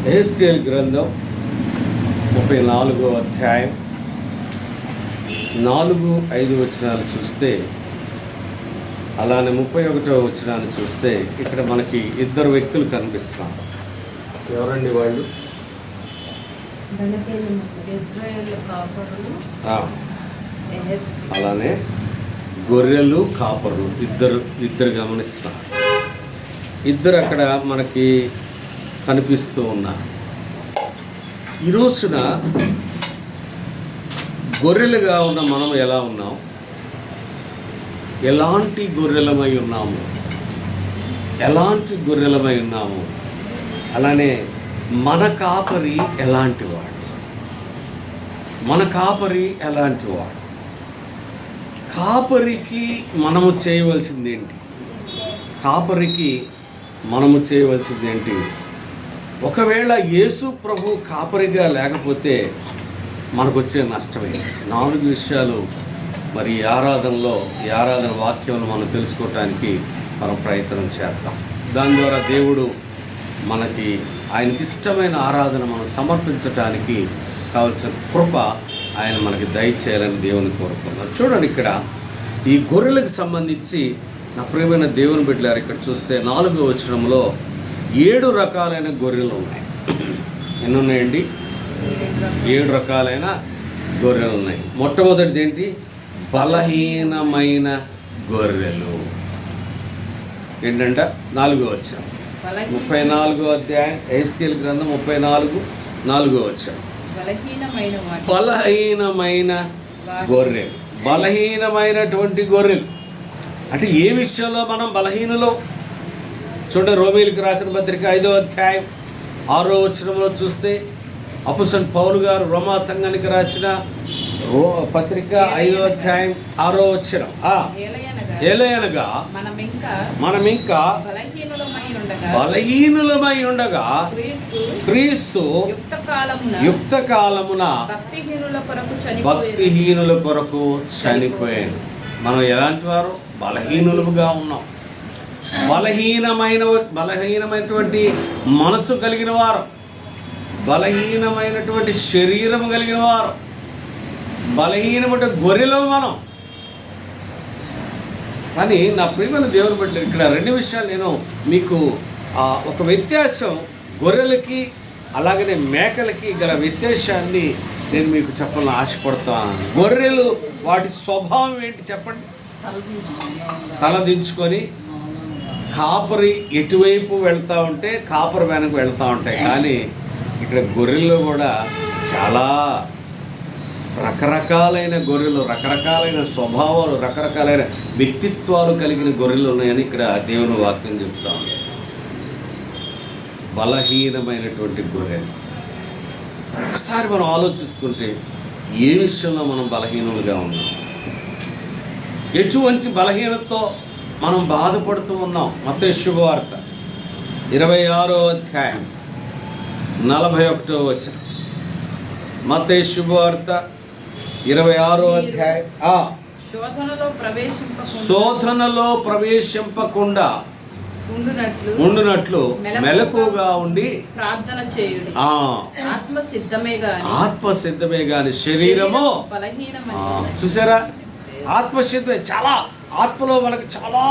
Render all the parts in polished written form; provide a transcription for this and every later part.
యెహెజ్కేలు గ్రంథం 34వ అధ్యాయం 4-5 వచనాలు చూస్తే, అలానే 31వ వచనాన్ని చూస్తే ఇక్కడ మనకి ఇద్దరు వ్యక్తులు కనిపిస్తున్నారు. ఎవరండి వాళ్ళు? అలానే గొర్రెలు కాపరులు ఇద్దరు గమనిస్తున్నారు. ఇద్దరు అక్కడ మనకి కనిపిస్తూ ఉన్నారు. ఈ రోజున గొర్రెలుగా ఉన్న మనం ఎలా ఉన్నాం, ఎలాంటి గొర్రెలమై ఉన్నాము, అలానే మన కాపరి ఎలాంటివాడు, కాపరికి మనము చేయవలసింది ఏంటి? ఒకవేళ యేసు ప్రభు కాపరిగా లేకపోతే మనకు వచ్చే నష్టమే. 4 విషయాలు మరి ఈ ఆరాధన వాక్యాలను మనం తెలుసుకోవటానికి మనం ప్రయత్నం చేద్దాం. దాని ద్వారా దేవుడు మనకి ఆయనకి ఇష్టమైన ఆరాధన మనం సమర్పించటానికి కావలసిన కృప ఆయన మనకి దయచేయాలని దేవుని కోరుకున్నాం. చూడండి, ఇక్కడ ఈ గొర్రెలకు సంబంధించి నా ప్రియమైన దేవుని బిడ్డలారు, ఇక్కడ చూస్తే 4వ వచనంలో 7 రకాలైన గొర్రెలు ఉన్నాయి. ఎన్ని ఉన్నాయండి? 7 రకాలైన గొర్రెలు ఉన్నాయి. మొట్టమొదటిది ఏంటి? బలహీనమైన గొర్రెలు. ఏంటంట? 4వ వచనం, 34వ అధ్యాయం యెహెజ్కేలు గ్రంథం 34:4 వచనం. బలహీనమైన గొర్రెలు, బలహీనమైనటువంటి గొర్రెలు అంటే ఏ విషయంలో మనం బలహీనలో? చూడండి, రోమీయులకు రాసిన పత్రిక 5వ అధ్యాయం 6వ వచనంలో చూస్తే అపోస్తలుడైన పౌలు గారు రోమా సంఘానికి రాసిన పత్రిక 5వ అధ్యాయం 6వ వచనం, ఏలయనగా మనం ఇంకా బలహీనులమై ఉండగా క్రీస్తు యుక్త కాలమున భక్తిహీనుల కొరకు చనిపోయాను. మనం ఎలాంటి వారు? బలహీనులుగా ఉన్నాం. బలహీనమైనటువంటి మనసు కలిగిన వారు, బలహీనమైనటువంటి శరీరం కలిగిన వారు, బలహీనమైన గొర్రెలో మనం. కానీ నా ప్రియమైన దేవుని బట్టి ఇక్కడ 2 విషయాలు నేను మీకు ఒక వ్యత్యాసం, గొర్రెలకి అలాగనే మేకలకి గల వ్యత్యాసాన్ని నేను మీకు చెప్పాలని ఆశపడతాను. గొర్రెలు వాటి స్వభావం ఏంటి చెప్పండి? తలదించుకొని కాపరి ఎటువైపు వెళ్తూ ఉంటే కాపరి వెనక వెళ్తూ ఉంటాయి. కానీ ఇక్కడ గొర్రెల్లో కూడా చాలా రకరకాలైన గొర్రెలు, రకరకాలైన స్వభావాలు, రకరకాలైన వ్యక్తిత్వాలు కలిగిన గొర్రెలు ఉన్నాయని ఇక్కడ దేవుని వాక్యం చెప్తా ఉంది. బలహీనమైనటువంటి గొర్రెలు. ఒకసారి మనం ఆలోచిస్తుంటే ఏ విషయంలో మనం బలహీనులుగా ఉన్నాం, ఎటువంటి బలహీనతతో మనం బాధపడుతూ ఉన్నాం. మత్తయి శుభవార్త 26వ అధ్యాయం 41వ వచనం. మత్తయి శుభవార్త 26వ అధ్యాయం. శోధనలో ప్రవేశింపకుండా ఉండునట్లు మెలకుగా ఉండి ప్రార్థన చేయుడి. ఆత్మసిద్ధమే గాని శరీరము చూసారా? ఆత్మసిద్ధమే. చాలా ఆత్మలో మనకు చాలా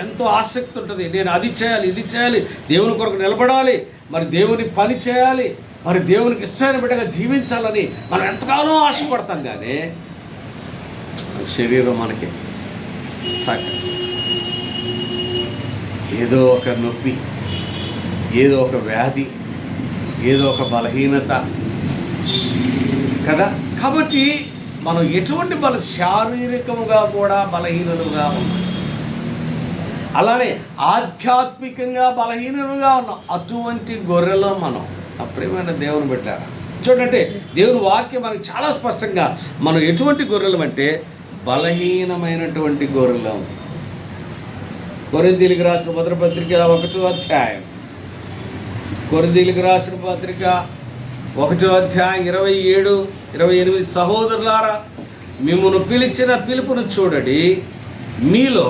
ఎంతో ఆసక్తి ఉంటుంది. నేను అది చేయాలి, ఇది చేయాలి, దేవుని కొరకు నిలబడాలి, మరి దేవుని పని చేయాలి, మరి దేవునికి ఇష్టమైన బిడ్డగా జీవించాలని మనం ఎంతగానో ఆశపడతాం. కానీ శరీరం మనకి ఏదో ఒక నొప్పి, ఏదో ఒక వ్యాధి, ఏదో ఒక బలహీనత కదా. కాబట్టి మనం ఎటువంటి శారీరకముగా కూడా బలహీనులుగా ఉన్నాం, అలానే ఆధ్యాత్మికంగా బలహీనులుగా ఉన్నాం. అటువంటి గొర్రెలో మనం ప్రియమైన దేవుని పెట్టారా? చూడండి, దేవుని వాక్యం మనకి చాలా స్పష్టంగా మనం ఎటువంటి గొర్రెలు అంటే బలహీనమైనటువంటి గొర్రెలు. కొరింథీయులకు రాసిన మొదటి పత్రిక 1వ అధ్యాయం, కొరింథీయులకు రాసిన పత్రిక 1వ అధ్యాయం 27-28. సహోదరులారా, మిమ్మును పిలిచిన పిలుపును చూడండి, మీలో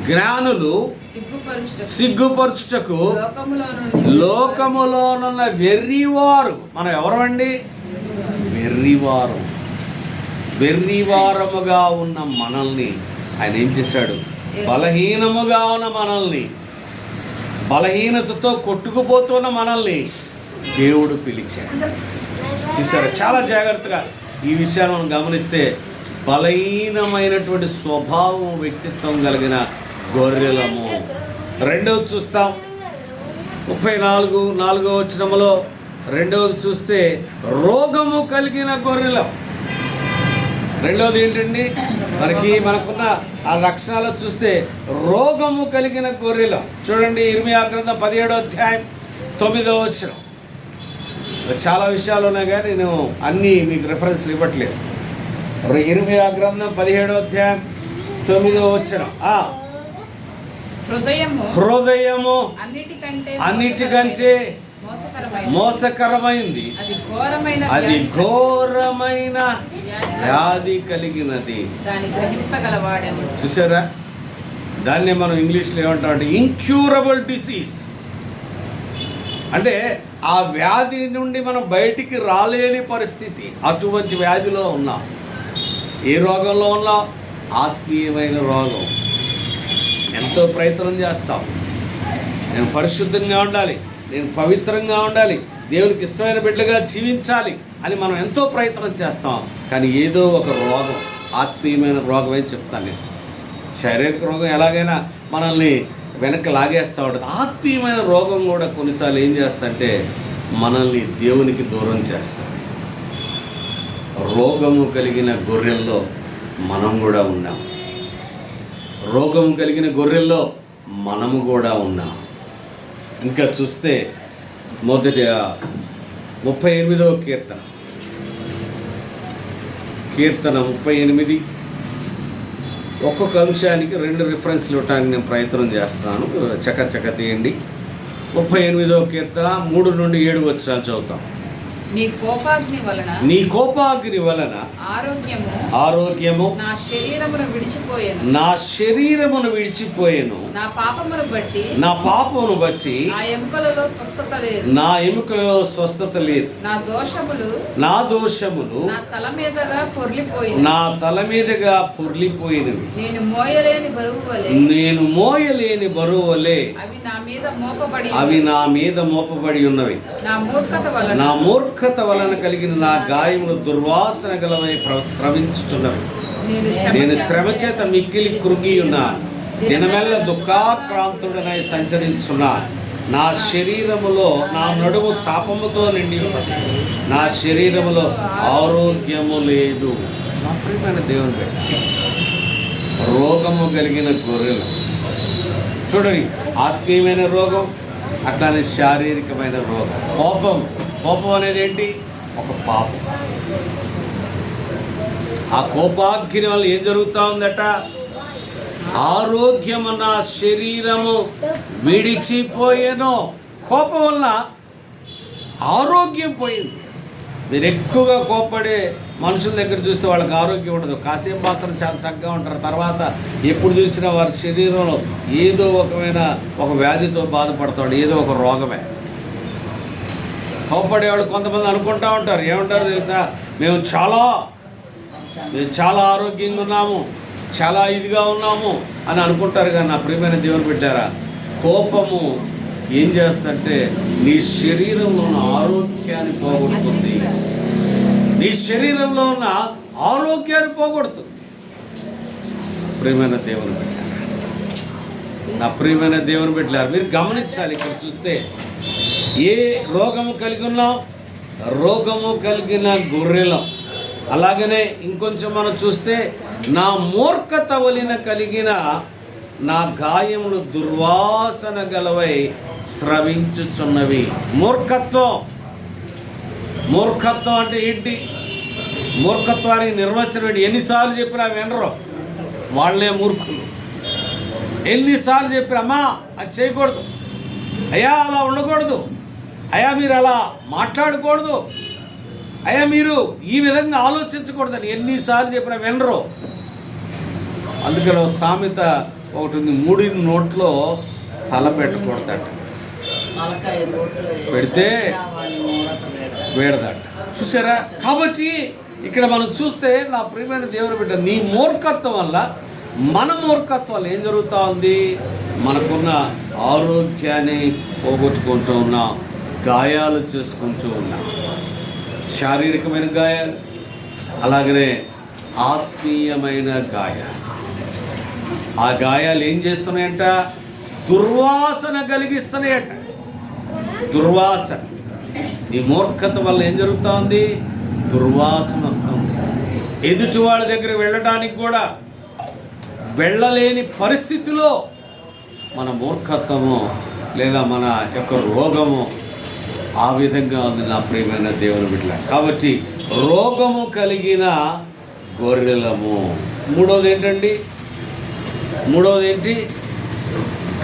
జ్ఞానులు సిగ్గుపరచుటకు లోకములోనున్న వెర్రివారు. మనం ఎవరమండి? వెర్రివారముగా ఉన్న మనల్ని ఆయన ఏం చేశాడు? బలహీనముగా ఉన్న మనల్ని, బలహీనతతో కొట్టుకుపోతున్న మనల్ని దేవుడు పిలిచాడు. చూసారా? చాలా జాగ్రత్తగా ఈ విషయాన్ని మనం గమనిస్తే, బలహీనమైనటువంటి స్వభావం, వ్యక్తిత్వం కలిగిన గొర్రెలము. రెండవది చూస్తాం 34వ వచనములో. రెండవది చూస్తే రోగము కలిగిన గొర్రెలం. రెండవది ఏంటండి? మనకున్న ఆ లక్షణాలు చూస్తే రోగము కలిగిన గొర్రెలం. చూడండి, ఇర్మియా గ్రంథం 17వ అధ్యాయం 9వ వచనం. చాలా విషయాలు ఉన్నాయి కానీ నేను అన్నీ మీకు రెఫరెన్స్లు ఇవ్వట్లేదు. ఇర్మియా గ్రంథం 17వ అధ్యాయం 9వ వచనం. హృదయము అన్నిటికంటే మోసకరమైంది, అది ఘోరమైన వ్యాధి కలిగినది. చూసారా? దాన్నే మనం ఇంగ్లీష్లో ఏమంటామంటే ఇంక్యూరబుల్ డిసీజ్. అంటే ఆ వ్యాధి నుండి మనం బయటికి రాలేని పరిస్థితి. అటువంటి వ్యాధిలో ఉన్నాం. ఏ రోగంలో ఉన్నాం? ఆత్మీయమైన రోగం. ఎంతో ప్రయత్నం చేస్తాం. నేను పరిశుద్ధంగా ఉండాలి, నేను పవిత్రంగా ఉండాలి, దేవునికి ఇష్టమైన బిడ్డగా జీవించాలి అని మనం ఎంతో ప్రయత్నం చేస్తాం. కానీ ఏదో ఒక రోగం, ఆత్మీయమైన రోగమే చెప్తాను నేను. శారీరక రోగం ఎలాగైనా మనల్ని వెనక్కి లాగేస్తూ ఉంటుంది. ఆత్మీయమైన రోగం కూడా కొన్నిసార్లు ఏం చేస్తుందంటే మనల్ని దేవునికి దూరం చేస్తుంది. రోగము కలిగిన గొర్రెల్లో మనం కూడా ఉన్నాం. రోగము కలిగిన గొర్రెల్లో మనము కూడా ఉన్నాం. ఇంకా చూస్తే మొదటి 38వ కీర్తన 38. ఒక్కొక్క అంశానికి 2 రిఫరెన్స్లు ఇవ్వడానికి నేను ప్రయత్నం చేస్తున్నాను. చక్క తీయండి. 38వ కీర్తన 3 నుండి 7 వచనాలు చదువుతాం. నీ కోపాగ్ని వలన ఆరోగ్యము నా శరీరమును విడిచిపోయేను. నా పాపమును బట్టి నా ఎముకలలో స్వస్థత లేదు. నా దోషములు నా తల మీదగా పొర్లిపోయినవి. నేను మోయలేని బరువు వలె అవి నా మీద మోపబడి ఉన్నవి. నా మూర్ఖత వలన కలిగిన నా గాయములు దుర్వాసన గలవై స్రవించుచున్నవి. నేను శ్రమ చేత మిక్కిలి కృంగి ఉన్నా, దినమెల్ల దుఃఖాక్రాంతుడనై సంచరించున్నా. నా శరీరములో నా నడుము తాపముతో నిండి ఉన్నది. నా శరీరములో ఆరోగ్యము లేదు. నా ప్రియమైన దేవుని బిడ్డ, రోగము కలిగిన గొర్రెలు. చూడండి, ఆత్మీయమైన రోగం, అట్లానే శారీరకమైన రోగం. కోపం అనేది ఏంటి? ఒక పాపం. ఆ కోపాగ్ని వల్ల ఏం జరుగుతూ ఉందట? ఆరోగ్యము నా శరీరము విడిచిపోయేను. కోపం వల్ల ఆరోగ్యం పోయింది. మీరు ఎక్కువగా కోపపడే మనుషుల దగ్గర చూస్తే వాళ్ళకి ఆరోగ్యం ఉండదు. కాసేపు మాత్రం చాలా చక్కగా ఉంటారు. తర్వాత ఎప్పుడు చూసినా వారి శరీరంలో ఏదో ఒక వ్యాధితో బాధపడతాడు, ఏదో ఒక రోగమే. కోపపడేవాళ్ళు కొంతమంది అనుకుంటూ ఉంటారు, ఏమంటారు తెలుసా? మేము చాలా ఆరోగ్యంగా ఉన్నాము, చాలా ఇదిగా ఉన్నాము అని అనుకుంటారు. కానీ నా ప్రియమైన దేవుని బిడ్డారా, కోపము ఏం చేస్తుంటే నీ శరీరంలో ఉన్న ఆరోగ్యాన్ని పోగొడుతుంది. నీ శరీరంలో ఉన్న ఆరోగ్యాన్ని పోగొడుతుంది. ప్రియమైన దేవుని బిడ్డారా, నా ప్రియమైన దేవుని బిడ్డలారా, మీరు గమనించాలి. ఇక్కడ చూస్తే ఏ రోగము కలిగి ఉన్నాం? రోగము కలిగిన గొర్రెలం. అలాగనే ఇంకొంచెం మనం చూస్తే నా మూర్ఖత వలన కలిగిన నా గాయములు దుర్వాసన గలవై స్రవించుచున్నవి. మూర్ఖత్వం అంటే ఏంటి? మూర్ఖత్వానికి నిర్వచనం ఏంటి? ఎన్నిసార్లు చెప్పినా వినరు, వాళ్ళే మూర్ఖులు. ఎన్నిసార్లు చెప్పినా అమ్మా అది చేయకూడదు, అయ్యా అలా ఉండకూడదు, అయ్యా మీరు అలా మాట్లాడకూడదు, అయ్యా మీరు ఈ విధంగా ఆలోచించకూడదని ఎన్నిసార్లు చెప్పినా వినరు. అందుకని సామెత ఒకటి ఉంది, మూడి నోట్లో తల పెట్టకూడదట, పెడితే వేడదట. చూసారా? కాబట్టి ఇక్కడ మనం చూస్తే నా ప్రియమైన దేవుని బిడ్డ, నీ మూర్ఖత్వం వల్ల, మన మూర్ఖత్వం వల్ల ఏం జరుగుతూ ఉంది? మనకున్న ఆరోగ్యాన్ని పోగొట్టుకుంటూ ఉన్నాం, గాయాలు చేసుకుంటూ ఉన్నాం. శారీరకమైన గాయాలు, అలాగనే ఆత్మీయమైన గాయాలు. ఆ గాయాలు ఏం చేస్తున్నాయంట? దుర్వాసన కలిగిస్తున్నాయట. దుర్వాసన. ఈ మూర్ఖత వల్ల ఏం జరుగుతూ ఉంది? దుర్వాసన వస్తుంది. ఎదుటి వాళ్ళ దగ్గర వెళ్ళడానికి కూడా వెళ్ళలేని పరిస్థితిలో మన మూర్ఖత్వము లేదా మన యొక్క రోగము ఆ విధంగా ఉంది నా ప్రియమైన దేవుని బిడ్డ. కాబట్టి రోగము కలిగిన గొర్రెలము. మూడోది ఏంటండి? మూడోది ఏంటి?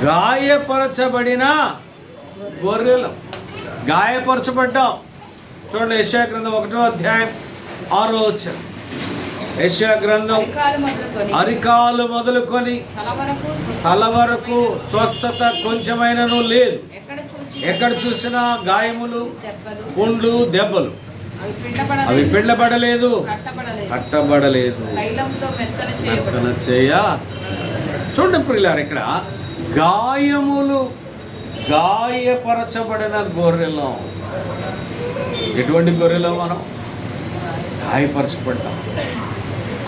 గాయపరచబడిన గొర్రెలం. గాయపరచబడ్డాం. చూడండి, యెషయా గ్రంథం 1వ అధ్యాయం 6వ వచనం. యెషయా గ్రంథం అరికాలు మొదలుకొని తల వరకు స్వస్థత కొంచెమైనను లేదు. ఎక్కడ చూసినా గాయములు, పుండ్లు, దెబ్బలు. అవి పిండబడలేదు, కట్టబడలేదు, మెత్తన చేయ. చూడండి ప్రియులారా, ఇక్కడ గాయములు, గాయపరచబడిన గొర్రెలం. ఎటువంటి గొర్రెలం? మనం గాయపరచబడ్డాం.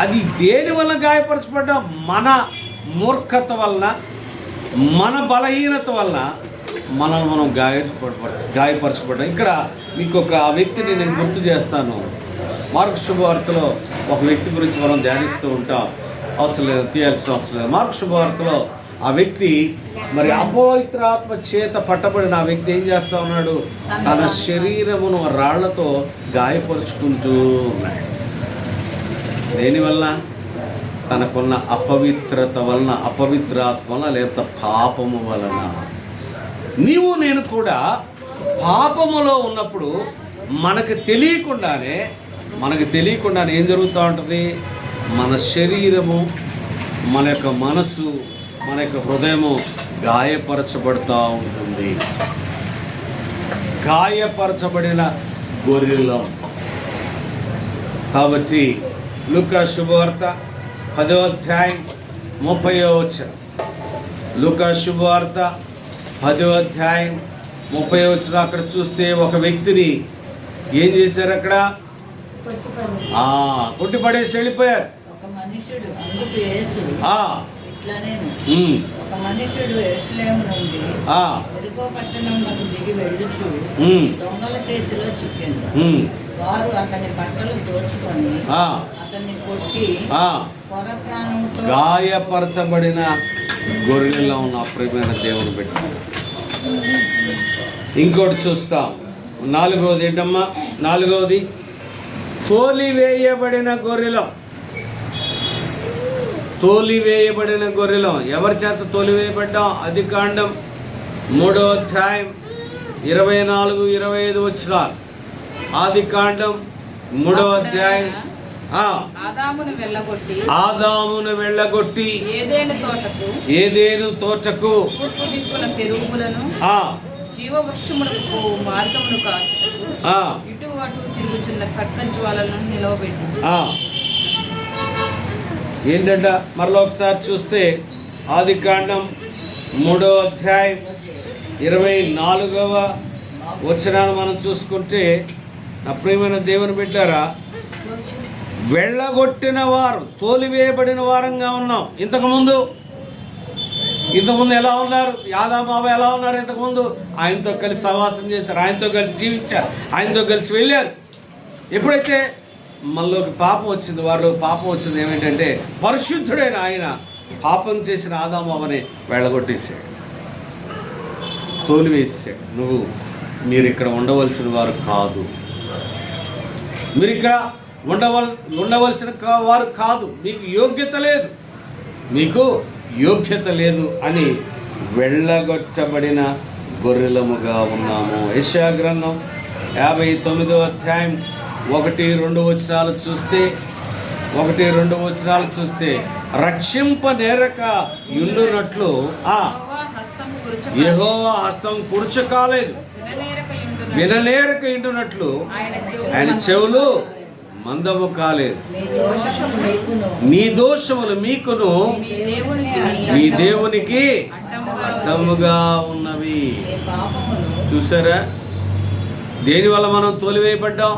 అది దేని వల్ల గాయపరచబడ్డాం? మన మూర్ఖత వలన, మన బలహీనత వలన మనల్ని మనం గాయపరచబడ్డాం. ఇక్కడ మీకు ఒక వ్యక్తిని నేను గుర్తు చేస్తాను. మార్కు శుభవార్తలో ఒక వ్యక్తి గురించి మనం ధ్యానిస్తూ ఉంటాం. అవసరం లేదు, తీయాల్సిన అవసరం లేదు. మార్కు శుభవార్తలో ఆ వ్యక్తి మరి అపవిత్రాత్మ చేత పట్టబడిన ఆ వ్యక్తి ఏం చేస్తూ ఉన్నాడు? తన శరీరమును రాళ్లతో గాయపరుచుకుంటూ ఉన్నాడు. దేనివల్ల? తనకున్న అపవిత్రత వలన, అపవిత్రాత్మ వలన, లేకపోతే పాపము వలన. నీవు నేను కూడా పాపములో ఉన్నప్పుడు మనకు తెలియకుండానే ఏం జరుగుతూ ఉంటుంది? మన శరీరము, మన యొక్క మనసు, మన యొక్క హృదయము గాయపరచబడుతూ ఉంటుంది. గాయపరచబడిన గొర్రెలం. కాబట్టి లూకా శుభవార్త 10వ అధ్యాయం 30వ వచనం. లూకా శుభవార్త 10వ అధ్యాయం 30వ వచనం. అక్కడ చూస్తే ఒక వ్యక్తిని ఏం చేశారు? అక్కడ కొట్టి పడేసి వెళ్ళిపోయారు. ఒక మనుషుడు యెరూషలేము నుండి యెరికో పట్టణమునకు దిగి వెళ్ళుచు దొంగల చేతిలో చిక్కింది. వారు అతని బట్టలు దోచుకొని అతన్ని కొట్టి కొర ప్రాణముతో గాయపరచబడిన గొర్రెల్లో ఉన్న ప్రియమైన దేవుని బిడ్డ. ఇంకోటి చూస్తాం. 4వది ఏంటమ్మా? 4వది తోలివేయబడిన గొర్రెలం. తోలివేయబడిన గొర్రెలం. ఎవరి చేత తోలివేయబడ్డాం? ఆదికాండం 3వ అధ్యాయం 24, 25 వచనాలు. ఆదికాండం 3వ అధ్యాయం. ఆదామును వెళ్ళగొట్టి ఏదేను తోటకు జీవవృక్షములకు మార్గమును కాచుటకు ఇటు అటు తిరుగుచున్న ఖడ్గజ్వాలను నిలవబెట్టి. ఏంటంట? మరలా ఒకసారి చూస్తే ఆదికాండం 3వ అధ్యాయం 24వ వచనాన్ని మనం చూసుకుంటే, నా ప్రియమైన దేవుని బిడ్డారా, వెళ్ళగొట్టిన వారు, తోలివేయబడిన వారంగా ఉన్నాం. ఇంతకుముందు ఎలా ఉన్నారు? యాదామావ ఎలా ఉన్నారు? ఇంతకుముందు ఆయనతో కలిసి సహవాసం చేశారు, ఆయనతో కలిసి జీవించారు, ఆయనతో కలిసి వెళ్ళారు. ఎప్పుడైతే మనలోకి పాపం వచ్చింది, వారిలో పాపం వచ్చింది, ఏమిటంటే పరిశుద్ధుడైన ఆయన పాపం చేసిన ఆదామావని వెళ్ళగొట్టేశాడు, తోలివేసాడు. మీరు ఇక్కడ ఉండవలసిన వారు కాదు, మీరు ఇక్కడ ఉండవలసిన వారు కాదు, మీకు యోగ్యత లేదు అని వెళ్ళగొట్టబడిన గొర్రెలముగా ఉన్నాము. యెషయా గ్రంథం 59వ అధ్యాయం 1, 2 వచనాలు చూస్తే 1-2 వచనాలు చూస్తే రక్షింపనేరక యుండునట్లు యెహోవా హస్తం కురుచకాలేదు, విననేరక యుండునట్లు ఆయన చెవులు మందము కాలేదు. నీ దోషములు మీకును మీ దేవునికి అడ్డముగా ఉన్నవి. చూసారా, దేనివల్ల మనం తోలివేయబడ్డాం?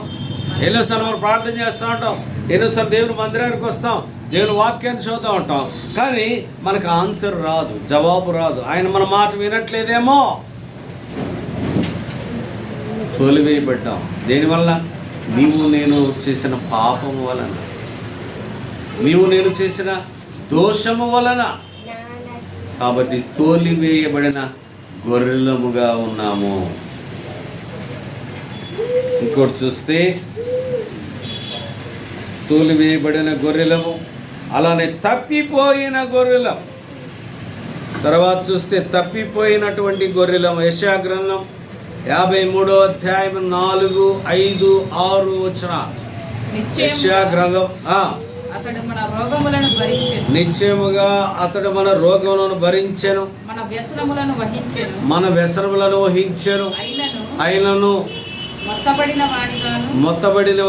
ఎన్నోసార్లు మనం ప్రార్థన చేస్తూ ఉంటాం, ఎన్నోసార్లు దేవుని మందిరానికి వస్తాం, దేవుని వాక్యాన్ని చదువుతూ ఉంటాం, కానీ మనకు ఆన్సర్ రాదు, జవాబు రాదు. ఆయన మన మాట వినట్లేదేమో. తోలివేయబడ్డాం దేనివల్ల? నీవు నేను చేసిన పాపము వలన, నీవు నేను చేసిన దోషము వలన. కాబట్టి తోలివేయబడిన గొర్రెలముగా ఉన్నాము. ఇంకోటి చూస్తే తోలివేయబడిన గొర్రెలము, అలానే తప్పిపోయిన గొర్రెలం. తర్వాత చూస్తే తప్పిపోయినటువంటి గొర్రెలం. యెషయా గ్రంథం 53వ అధ్యాయం 4, 5, 6 వచనాలు. యెషయా గ్రంథం. నిశ్చయముగా అతడు మన రోగములను భరించెను, మన వ్యసనములను వహించెను, అయినను మొత్తబడిన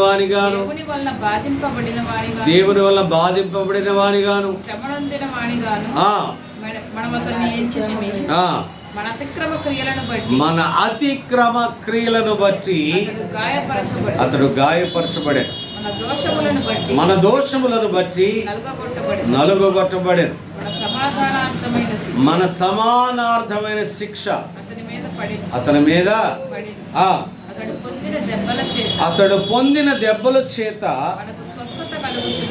వానిగాను, దేవుని వల్ల బాధింపబడిన వానిగాను, మన అతిక్రమ క్రియలను బట్టి అతడు గాయపరచబడెను, మన దోషములను బట్టి నలుగొట్టబడెను, మన సమానార్థమైన శిక్ష అతని మీద, అతడు పొందిన దెబ్బల చేత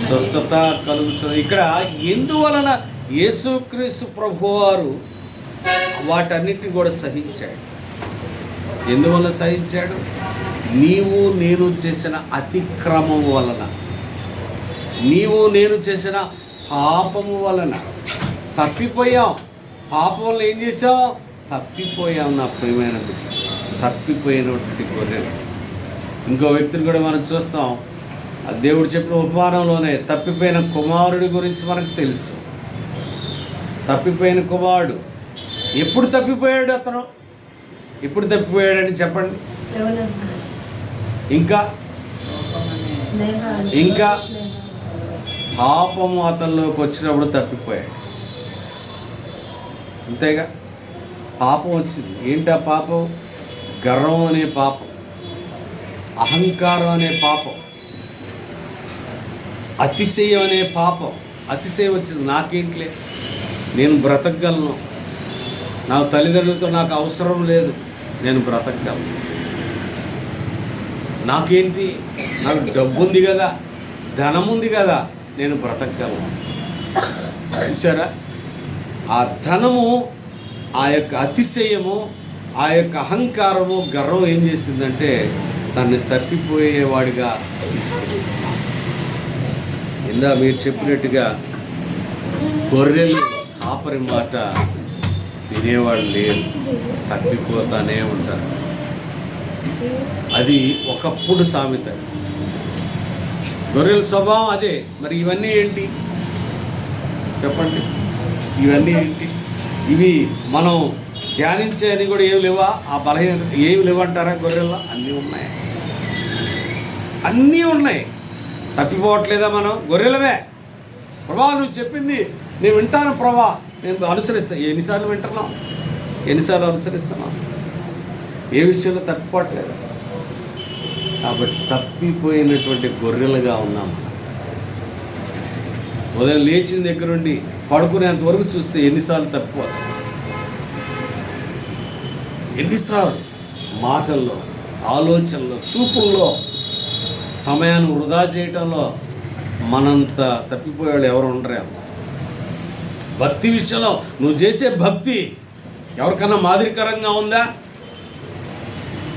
స్వస్థత కలుగుతుంది. ఇక్కడ ఎందువలన యేసుక్రీస్తు ప్రభువారు వాటన్నిటిని కూడా సహించాడు? ఎందువల్ల సహించాడు? నీవు నేను చేసిన అతిక్రమం వలన, నీవు నేను చేసిన పాపము వలన తప్పిపోయాం. పాపం వల్ల ఏం చేసావు? తప్పిపోయాం. నా ప్రియమైన బిడ్డ, తప్పిపోయినటువంటి గొర్రెలు. ఇంకో వ్యక్తిని కూడా మనం చూస్తాం, ఆ దేవుడు చెప్పిన ఉపమానంలోనే తప్పిపోయిన కుమారుడి గురించి మనకు తెలుసు. తప్పిపోయిన కుమారుడు ఎప్పుడు తప్పిపోయాడు? అతను ఎప్పుడు తప్పిపోయాడని చెప్పండి. ఇంకా ఇంకా పాపము అతనిలోకి వచ్చినప్పుడు తప్పిపోయాడు. అంతేగా, పాపం వచ్చింది. ఏంటి ఆ పాపం? గర్వం అనే పాపం, అహంకారం అనే పాపం, అతిశయం అనే పాపం. అతిశయం వచ్చింది. నాకేంట్లే, నేను బ్రతకగలను, నా తల్లిదండ్రులతో నాకు అవసరం లేదు, నేను బ్రతకగలను, నాకేంటి, నాకు డబ్బు ఉంది కదా, ధనం ఉంది కదా, నేను బ్రతకగలను. చూసారా, ఆ ధనము, ఆ యొక్క అతిశయము, ఆ యొక్క అహంకారము, గర్వం ఏం చేసిందంటే తనని తప్పిపోయేవాడిగా తీసుకెళ్ళి. ఇలా మీరు చెప్పినట్టుగా గొర్రెలు కాపరి మాట వినేవాడు లేరు, తప్పిపోతానే ఉంటారు. అది ఒకప్పుడు సామెత. గొర్రెల స్వభావం అదే. మరి ఇవన్నీ ఏంటి చెప్పండి? ఇవన్నీ ఏంటి? ఇవి మనం ధ్యానించే అని కూడా ఏమి లేవా? ఆ బలహీన ఏమి లేవంటారా? గొర్రెల్లో అన్నీ ఉన్నాయి, అన్నీ ఉన్నాయి. తప్పిపోవట్లేదా మనం? గొర్రెలమే. ప్రభా నువ్వు చెప్పింది నేను వింటాను, ప్రభా నేను అనుసరిస్తాను. ఎన్నిసార్లు వింటున్నాం, ఎన్నిసార్లు అనుసరిస్తున్నాం? ఏ విషయంలో తప్పిపోవట్లేదు. కాబట్టి తప్పిపోయినటువంటి గొర్రెలుగా ఉన్నాం. ఉదయం లేచిన దగ్గర నుండి పడుకునేంత వరకు చూస్తే ఎన్నిసార్లు తప్పిపోతాం, ఎన్నిసార్లు మాటల్లో, ఆలోచనలో, చూపుల్లో, సమయాన్ని వృధా చేయటంలో మనంత తప్పిపోయేవాళ్ళు ఎవరు ఉండరేమో. భక్తి విషయంలో నువ్వు చేసే భక్తి ఎవరికన్నా మాదిరికరంగా ఉందా?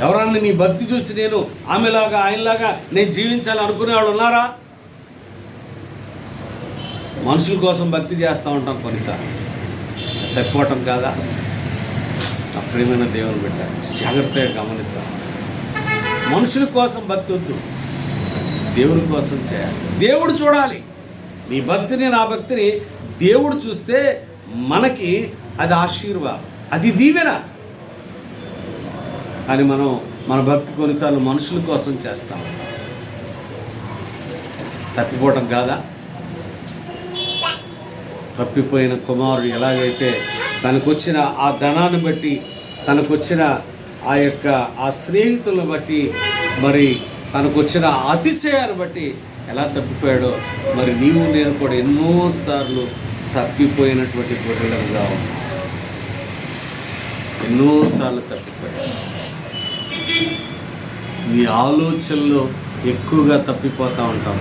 ఎవరన్నా నీ భక్తి చూసి నేను ఆమెలాగా ఆయనలాగా నేను జీవించాలని అనుకునేవాళ్ళు ఉన్నారా? మనుషుల కోసం భక్తి చేస్తూ ఉంటాం కొన్నిసార్లు. తప్పిపోవటం కాదా? ప్రియమైన దేవుని బిడ్డ, జాగ్రత్తగా గమనిద్దాం. మనుషుల కోసం భక్తి వద్దు, దేవుడి కోసం చేయాలి. దేవుడు చూడాలి. నీ భక్తిని నా భక్తిని దేవుడు చూస్తే మనకి అది ఆశీర్వాదం, అది దీవెన. అని మన భక్తి కొన్నిసార్లు మనుషుల కోసం చేస్తాం. తప్పిపోవటం కాదా? తప్పిపోయిన కుమారుడు ఎలాగైతే తనకొచ్చిన ఆ ధనాన్ని బట్టి, తనకొచ్చిన ఆ స్నేహితులను బట్టి, మరి తనకొచ్చిన అతిశయాన్ని బట్టి ఎలా తప్పిపోయాడో, మరి నీవు నేను కూడా ఎన్నోసార్లు తప్పిపోయినటువంటి గొర్రెలుగా ఉన్నాం. ఎన్నోసార్లు తప్పిపోయాడు. నీ ఆలోచనలో ఎక్కువగా తప్పిపోతూ ఉంటాం.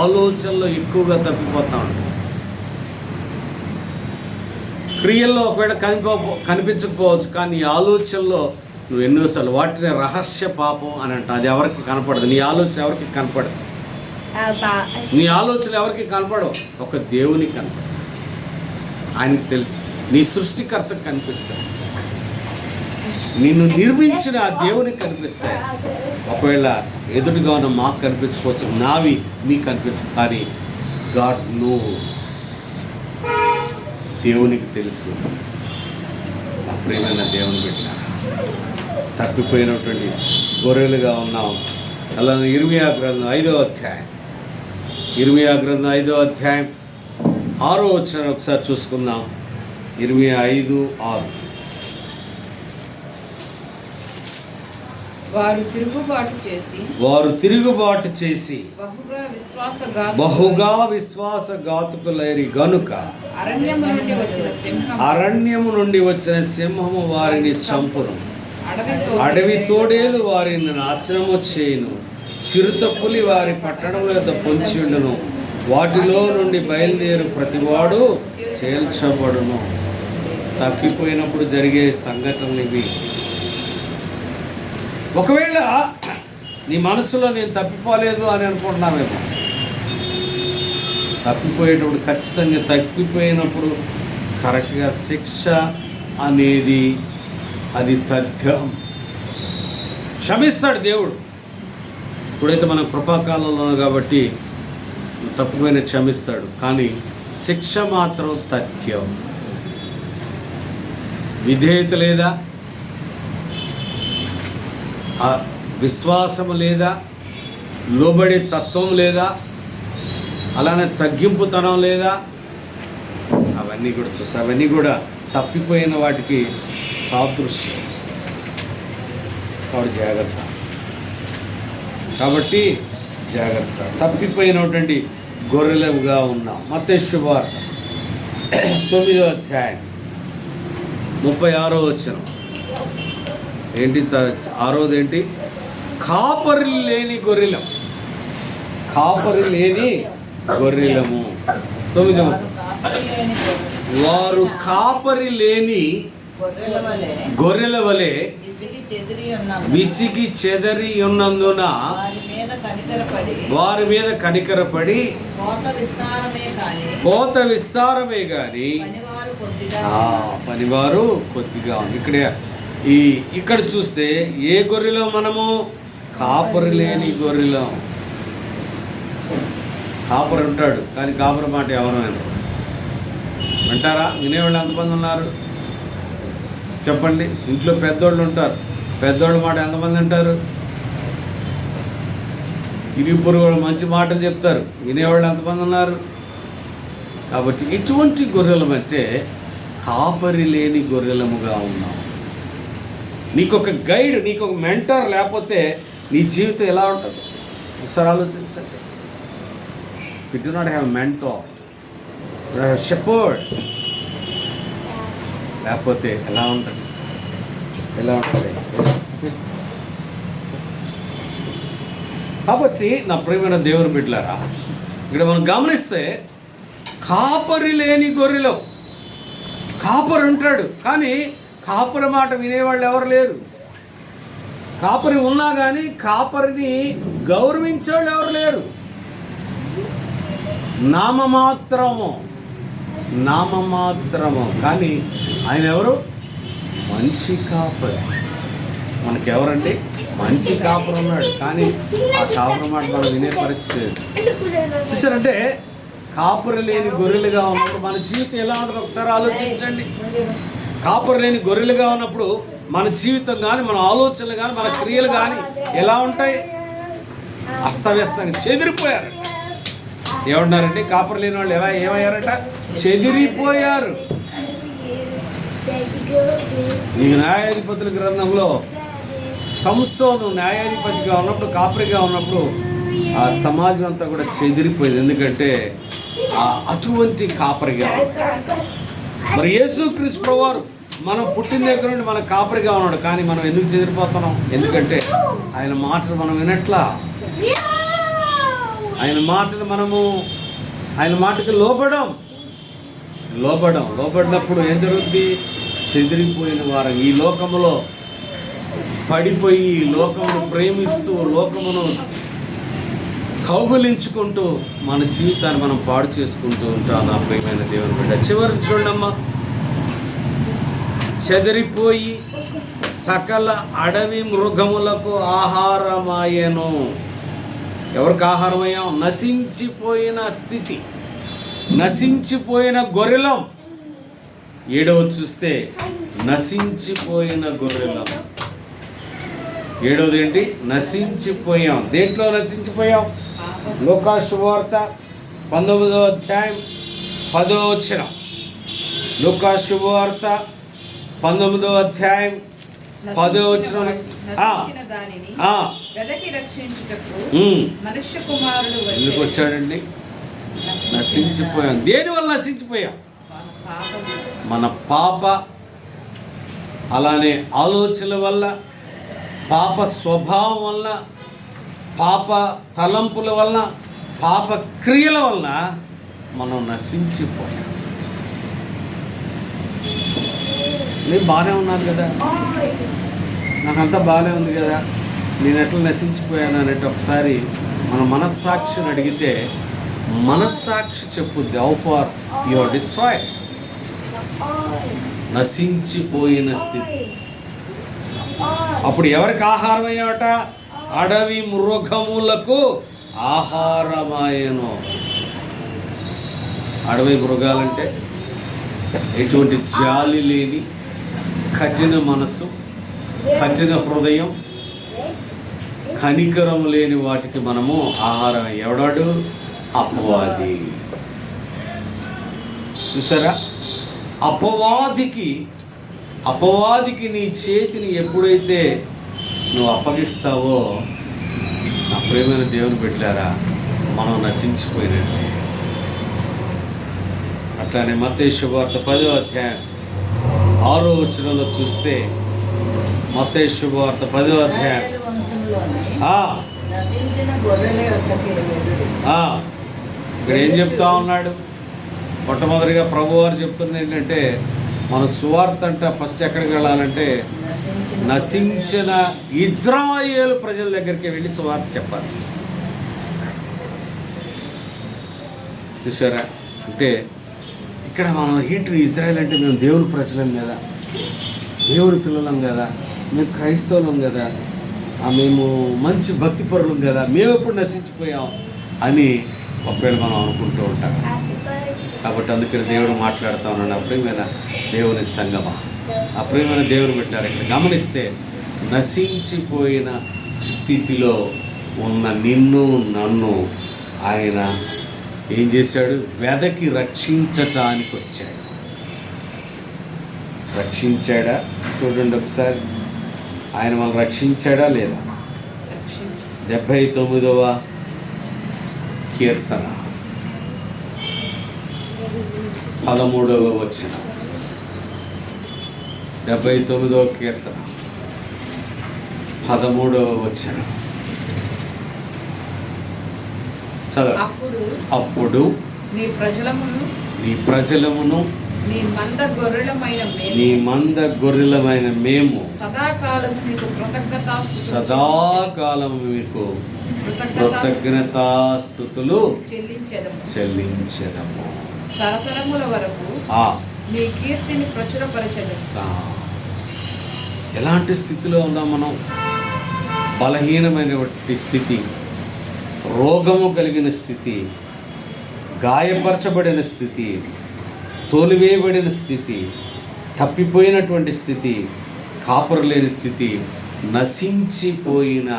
ఆలోచనలో ఎక్కువగా తప్పిపోతూ ఉంటాం. క్రియల్లో ఒకవేళ కనిపించకపోవచ్చు, కానీ నీ ఆలోచనలో నువ్వు ఎన్నోసార్లు వాటిని రహస్య పాపం అని అంట. అది ఎవరికి కనపడదు. నీ ఆలోచన ఎవరికి కనపడదు. నీ ఆలోచన ఎవరికి కనపడవు, ఒక దేవునికి కనపడదు. ఆయనకు తెలుసు. నీ సృష్టికర్తకు కనిపిస్తాయి, నిన్ను నిర్మించిన ఆ దేవునికి కనిపిస్తాయి. ఒకవేళ ఎదుటిగా ఉన్న మాకు కనిపించవచ్చు, నావి మీకు కనిపించవు, కానీ గాడ్ నోస్, దేవునికి తెలుసు. నా ప్రియమైన దేవుని బిడ్డ, తప్పిపోయినటువంటి గొర్రెలుగా ఉన్నాం. అలా ఇర్మియా గ్రంథం 5వ అధ్యాయం, ఇర్మియా గ్రంథం 5వ అధ్యాయం 6వ వచనం ఒకసారి చూసుకుందాం. ఇర్మియా 5:6. వారు తిరుగుబాటు చేసి బహుగా విశ్వాసఘాతుకులైరి గనుక అరణ్యము నుండి వచ్చిన సింహము వారిని చంపును, అడవి తోడేలు వారిని నాశనము చేయును, చిరుత పులి వారి పట్టణముల యొద్ద పొంచి ఉండును, వాటిలో నుండి బయలుదేరు ప్రతివాడు చేల్చబడును. తప్పిపోయినప్పుడు జరిగే సంఘటనలు ఇవి. ఒకవేళ నీ మనసులో నేను తప్పిపోలేదు అని అనుకుంటున్నావేమో. తప్పిపోయేటప్పుడు ఖచ్చితంగా తప్పిపోయినప్పుడు కరెక్ట్గా శిక్ష అనేది అది తథ్యం. క్షమిస్తాడు దేవుడు. ఇప్పుడైతే మనం కృపాకాలంలో కాబట్టి తప్పిపోయిన క్షమిస్తాడు, కానీ శిక్ష మాత్రం తథ్యం. విధేయత లేదా, విశ్వాసము లేదా, లోబడే తత్వం లేదా, అలానే తగ్గింపుతనం లేదా, అవన్నీ కూడా చూస్తాం. అవన్నీ కూడా తప్పిపోయిన వాటికి సాదృశ్యం. కాబట్టి జాగ్రత్త. తప్పిపోయినటువంటి గొర్రెలుగా ఉన్నాం. మత్తయి శుభవార్త 9వ అధ్యాయం 36వ వచనం. ఏంటి 6వది ఏంటి? కాపరి లేని గొర్రెలం. కాపరి లేని గొర్రెలము. 9వ, వారు కాపరి లేని గొర్రెల వలె విసిగి చెదరి ఉన్నందున వారి మీద కనికరపడి కోత విస్తారమే గాని పనివారు కొద్దిగా ఉంది. ఇక్కడ చూస్తే ఏ గొర్రెలో మనము? కాపరి లేని గొర్రెలో. కాపరి ఉంటాడు, కానీ కాపరి మాట ఎవరు వింటారా? వినేవాళ్ళు ఎంతమంది ఉన్నారు చెప్పండి? ఇంట్లో పెద్దోళ్ళు ఉంటారు, పెద్దోళ్ళ మాట ఎంతమంది అంటారు? ఇరుపురు కూడా మంచి మాటలు చెప్తారు, వినేవాళ్ళు ఎంతమంది ఉన్నారు? కాబట్టి ఇటువంటి గొర్రెలం అంటే కాపరి లేని గొర్రెలముగా ఉన్నాం. నీకొక గైడ్, నీకొక మెంటర్ లేకపోతే నీ జీవితం ఎలా ఉంటుంది ఒకసారి ఆలోచించండి. You do not have mentor, you have shepherd. లేకపోతే ఎలా ఉంటుంది? కాబట్టి నా ప్రియమైన దేవుని బిడ్డలారా, ఇక్కడ మనం గమనిస్తే కాపరి లేని గొర్రెలు. కాపరి ఉంటాడు, కానీ కాపరి మాట వినేవాళ్ళు ఎవరు లేరు. కాపరి ఉన్నా కానీ కాపరిని గౌరవించేవాళ్ళు ఎవరు లేరు. నామమాత్రము కానీ ఆయన ఎవరు? మంచి కాపరి. మనకెవరండి? మంచి కాపురం ఉన్నాడు, కానీ ఆ కాపురం మాట మనం వినే పరిస్థితి లేదు. చూసారంటే కాపురం లేని గొర్రెలుగా ఉన్నప్పుడు మన జీవితం ఎలా ఉంటుందో ఒకసారి ఆలోచించండి. కాపురం లేని గొర్రెలుగా ఉన్నప్పుడు మన జీవితం కానీ, మన ఆలోచనలు కానీ, మన క్రియలు కానీ ఎలా ఉంటాయి? అస్తవ్యస్తంగా చెదిరిపోయారు. ఏమన్నారండి? కాపురం లేని వాళ్ళు ఏమయ్యారట? చెదిరిపోయారు. నీకు న్యాయాధిపతుల గ్రంథంలో సంసోను న్యాయాధిపతిగా ఉన్నప్పుడు, కాపరిగా ఉన్నప్పుడు ఆ సమాజం అంతా కూడా చెదిరిపోయింది. ఎందుకంటే అటువంటి కాపరిగా. మరి యేసుక్రీస్తు ప్రభువారు మనం పుట్టిన దగ్గర నుండి మన కాపరిగా ఉన్నాడు, కానీ మనం ఎందుకు చెదిరిపోతున్నాం? ఎందుకంటే ఆయన మాటలు మనం వినట్లా. ఆయన మాటకు లోబడినప్పుడు ఏం జరుగుతుంది? చెదిరిపోయిన వారు ఈ లోకములో పడిపోయి, లోకమును ప్రేమిస్తూ, లోకమును కౌగులించుకుంటూ మన జీవితాన్ని మనం పాడు చేసుకుంటూ ఉంటాం. నా ప్రియమైన దేవుని బిడ్డ, చివరికి చూడమ్మా, చెదిరిపోయి సకల అడవి మృగములకు ఆహారమాయను. ఎవరికి ఆహారమయ్యాం? నశించిపోయిన స్థితి, నశించిపోయిన గొర్రెలం. 7వ చూస్తే నశించిపోయిన గొర్రెలం. 7వది ఏంటి? నశించిపోయాం. దేంట్లో నశించిపోయాం? లూకా శుభవార్త 19వ అధ్యాయం 10వ వచనం. లూకా శుభవార్త 19వ అధ్యాయం 10వ వచనం. ఎందుకు వచ్చాడండి? నశించిపోయాం. దేనివల్ల నశించిపోయాం? మన పాప, అలానే ఆలోచనల వల్ల, పాప స్వభావం వల్ల, పాప తలంపుల వల్ల, పాప క్రియల వల్ల మనం నశించిపోయాం. నేను బాగానే ఉన్నాను కదా, నాకంతా బాగానే ఉంది కదా, నేను ఎట్లా నశించిపోయాను అనేటి ఒకసారి మన మనస్సాక్షిని అడిగితే మనస్సాక్షి చెప్పుద్ది, how far you are destroyed. నశించిపోయిన స్థితి. అప్పుడు ఎవరికి ఆహారం అయ్యాట? అడవి మృగములకు ఆహారమాయను. అడవి మృగాలంటే ఎటువంటి జాలి లేని, కఠిన మనసు, కఠిన హృదయం, కనికరం లేని వాటికి మనము ఆహారం. ఎవడాడు? అపవాది. చూసారా? అపవాదికి నీ చేతిని ఎప్పుడైతే నువ్వు అప్పగిస్తావో, నా ప్రియమైన దేవుని బిడ్డలారా, మనం నశించిపోయినట్లే. అట్లానే మత్తయి శుభవార్త 10వ అధ్యాయం 6వ వచనంలో చూస్తే, మత్తయి శుభవార్త 10వ అధ్యాయం ఇక్కడ ఏం చెప్తా ఉన్నాడు? మొట్టమొదటిగా ప్రభువారు చెప్తుంది ఏంటంటే, మన సువార్త అంట ఫస్ట్ ఎక్కడికి వెళ్ళాలంటే నశించిన ఇజ్రాయేలు ప్రజల దగ్గరికి వెళ్ళి సువార్త చెప్పాలి. చూసారా? అంటే ఇక్కడ మనం ఏంటి, ఇజ్రాయేల్ అంటే మేము దేవుని ప్రజలం కదా, దేవుని పిల్లలం కదా, మేము క్రైస్తవులం కదా, మేము మంచి భక్తిపరులం కదా, మేము ఎప్పుడు నశించిపోయాం అని ఒకవేళ మనం అనుకుంటూ ఉంటాం. కాబట్టి అందుకని దేవుడు మాట్లాడుతూ ఉన్నాడు. అప్రియమైన దేవుని సంగమా, అప్రియమైన దేవుని పెట్టారు. ఇక్కడ గమనిస్తే నశించిపోయిన స్థితిలో ఉన్న నిన్ను నన్ను ఆయన ఏం చేశాడు? వెదకి రక్షించటానికి వచ్చాడు. రక్షించాడా? చూడండి ఒకసారి, ఆయన మనం రక్షించాడా లేదా? 79వ కీర్తన 13వ వచనం. 79వ కీర్తన 13వ వచనం. అప్పుడు నీ ప్రజలమును నీ మంద గొర్రెలమైన మేము సదాకాలము మీకు కృతజ్ఞతాస్తుతులు చెల్లించెదము. తరతరముల వరకు నీ కీర్తిని ప్రచురపరచెదము. ఎలాంటి స్థితిలో ఉన్నాం మనం? బలహీనమైనటువంటి స్థితి, రోగము కలిగిన స్థితి, గాయపరచబడిన స్థితి, తోలివేయబడిన స్థితి, తప్పిపోయినటువంటి స్థితి, కాపురు లేని స్థితి, నశించిపోయిన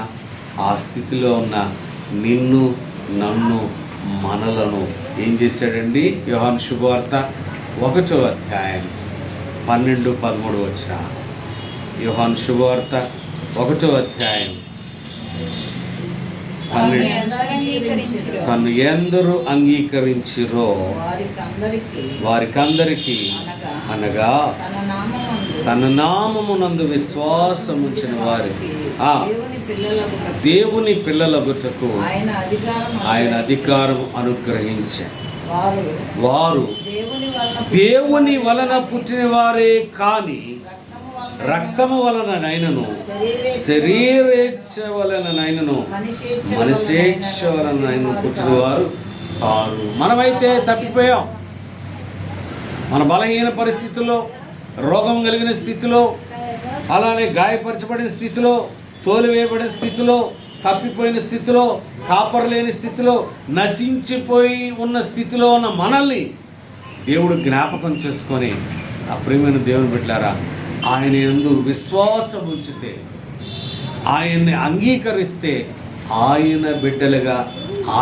ఆ స్థితిలో ఉన్న నిన్ను, నన్ను, మనలను ఏం చేశాడండి? యోహాను శుభవార్త 1వ అధ్యాయం 12-13 వచ్చిన. యోహాను శుభవార్త 1వ అధ్యాయం 12. తను ఎందరు అంగీకరించిరో వారికందరికి అనగా తన నామమునందు విశ్వాసముంచిన వారికి దేవుని పిల్లలగుటకు ఆయన అధికారం అనుగ్రహించారు. వారు దేవుని వలన పుట్టిన వారే కాని రక్తము వలననైనను, శరీరేచ్ఛ వలననైనను, మనిషేచ్ఛ వలననైనను పుట్టిన వారు కారు. మనమైతే తప్పిపోయాం. మన బలహీన పరిస్థితుల్లో, రోగం కలిగిన స్థితిలో, అలానే గాయపరచబడిన స్థితిలో, తోలివేయబడిన స్థితిలో, తప్పిపోయిన స్థితిలో, కాపరు లేని స్థితిలో, నశించిపోయి ఉన్న స్థితిలో ఉన్న మనల్ని దేవుడు జ్ఞాపకం చేసుకొని, ఆ ప్రియమైన దేవుని బిడ్డలారా, ఆయన యందు విశ్వాసం ఉంచితే, ఆయన్ని అంగీకరిస్తే, ఆయన బిడ్డలుగా,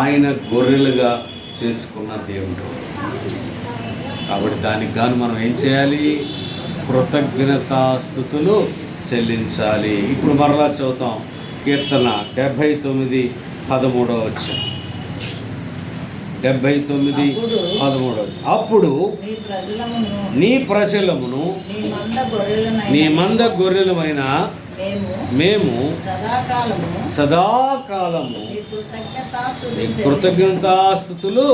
ఆయన గొర్రెలుగా చేసుకున్న దేవుడు. కాబట్టి దానికి గాను మనం ఏం చేయాలి? కృతజ్ఞతాస్తుతులు చెల్లించాలి. ఇప్పుడు మరలా చదువుతాం. కీర్తన 79:13 వచ్చాం. 79:13. అప్పుడు నీ ప్రజలమును నీ మంద గొర్రెలమైన మేము సదాకాలము కృతజ్ఞతాస్తుతులు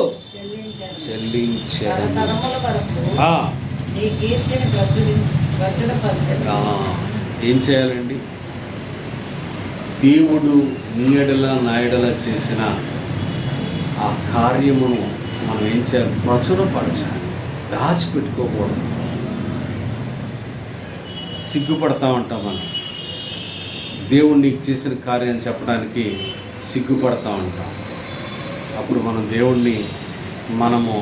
చెల్లించారు. ఏం చేయాలండి? దేవుడు నీ ఎడల నా ఎడల చేసిన ఆ కార్యమును మనం ఏం చేయాలి? ప్రచురపరచాలి. దాచిపెట్టుకోకూడదు. సిగ్గుపడతా ఉంటాం మనం. దేవుడు నీకు చేసిన కార్యం చెప్పడానికి సిగ్గుపడతా ఉంటాం. అప్పుడు మనం దేవుణ్ణి మనము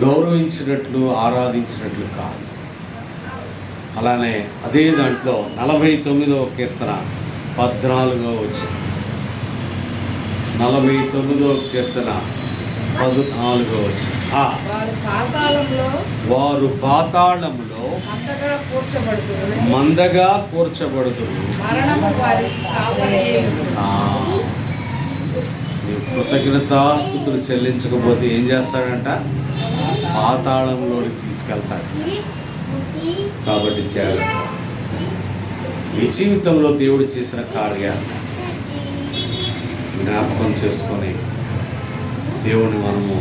గౌరవించినట్లు, ఆరాధించినట్లు కాదు. అలానే అదే దాంట్లో 49వ కీర్తన 14 వచ్చింది. 49వ కీర్తన 14 వచ్చింది. వారు పాతాళములో మందగా కూర్చబడుదురు. కృతజ్ఞతాస్తుతులు చెల్లించకపోతే ఏం చేస్తాడంట? పాతాళంలోకి తీసుకెళ్తాడు. కాబట్టి జాగ్రత్త. నీ జీవితంలో దేవుడు చేసిన కార్యాన్ని జ్ఞాపకం చేసుకొని దేవుని మనము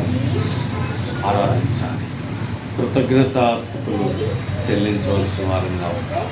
ఆరాధించాలి. కృతజ్ఞతాస్తుతులు చెల్లించవలసిన వారంగా ఉంటాం.